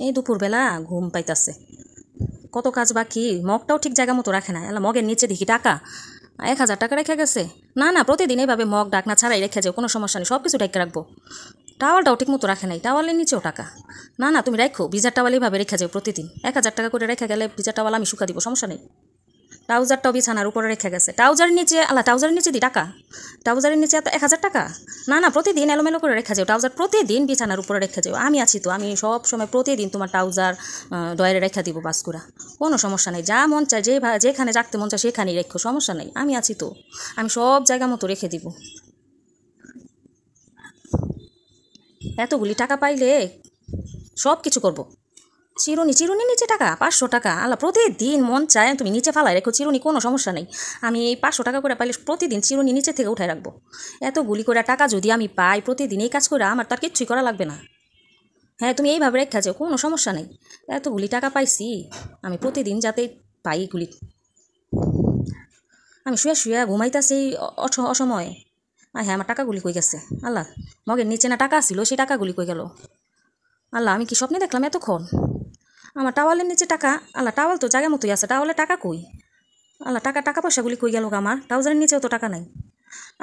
এই দুপুরবেলা ঘুম পাইতাছে, কত কাজ বাকি, মগটাও ঠিক জায়গা মতো রাখে না। এলা মগের নিচে দেখি টাকা, 1000 টাকা রেখে গেছে। না না, প্রতিদিন এইভাবে মগ ডাকনা ছাড়াই রেখে যাও, কোনো সমস্যা নেই, সব কিছু রেখে রাখবো। টাওয়ালটাও ঠিক মতো রাখে নাই, টাওয়ালের নিচেও টাকা। না না, তুমি রাখো, ভিজার টাওয়াল এইভাবে রেখে যাও প্রতিদিন। 1000 টাকা করে রেখে গেলে ভিজার টাওয়াল আমি শুকা দিব, সমস্যা নেই। ট্রাউজারটাও বিছানার উপরে রেখে গেছে, ট্রাউজারের নিচে, আলা ট্রাউজারের নিচে দি টাকা, ট্রাউজারের নিচে এত 1000 টাকা। না না, প্রতিদিন এলোমেলো করে রেখে যাও, ট্রাউজার প্রতিদিন বিছানার উপরে রেখে যাও। আমি আছি তো, আমি সব সময় প্রতিদিন তোমার ট্রাউজার ডয়ারে রেখে দিব বাসকুড়া, কোনো সমস্যা নেই। যা মন চায়, যেখানে রাখতে মন চায় সেখানেই রেখো, সমস্যা নেই, আমি আছি তো, আমি সব জায়গা মতো রেখে দিব। এতগুলি টাকা পাইলে সব কিছু করবো। চিরুনি নিচে টাকা 500 টাকা, আল্লাহ প্রতিদিন মন চায় তুমি নিচে ফালাই রেখো চিরুনি, কোনো সমস্যা নেই। আমি এই 500 টাকা করে পাইলে প্রতিদিন চিরুনি নিচে থেকে উঠাই রাখবো। এতগুলি করে টাকা যদি আমি পাই প্রতিদিন, এই কাজ করে আমার তার কিচ্ছুই করা লাগবে না। হ্যাঁ, তুমি এইভাবে রেখা যাও, কোনো সমস্যা নেই। এতগুলি টাকা পাইছি, আমি প্রতিদিন যাতে পাই এগুলি। আমি শুয়ে শুয়ে ঘুমাইতেছি অসময়ে। হ্যাঁ, আমার টাকাগুলি কই গেছে আল্লাহ? মগের নিচে না টাকা ছিল, সেই টাকাগুলি কই গেল আল্লাহ? আমি কি স্বপ্নে দেখলাম এতক্ষণ? আমার টাওয়ালের নিচে টাকা, আল্লাহ টাওয়াল তো জায়গা মতোই আছে, টাওয়ালে টাকা কই? আল্লাহ, টাকা পয়সাগুলি কই গেল? আমার ট্রাউজারের নিচেও তো টাকা নাই।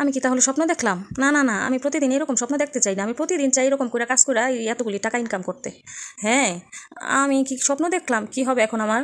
আমি কি তাহলে স্বপ্ন দেখলাম? না না না, আমি প্রতিদিন এরকম স্বপ্ন দেখতে চাই না, আমি প্রতিদিন চাই এরকম করে কাজ করে এতগুলি টাকা ইনকাম করতে। হ্যাঁ, আমি কি স্বপ্ন দেখলাম? কি হবে এখন আমার?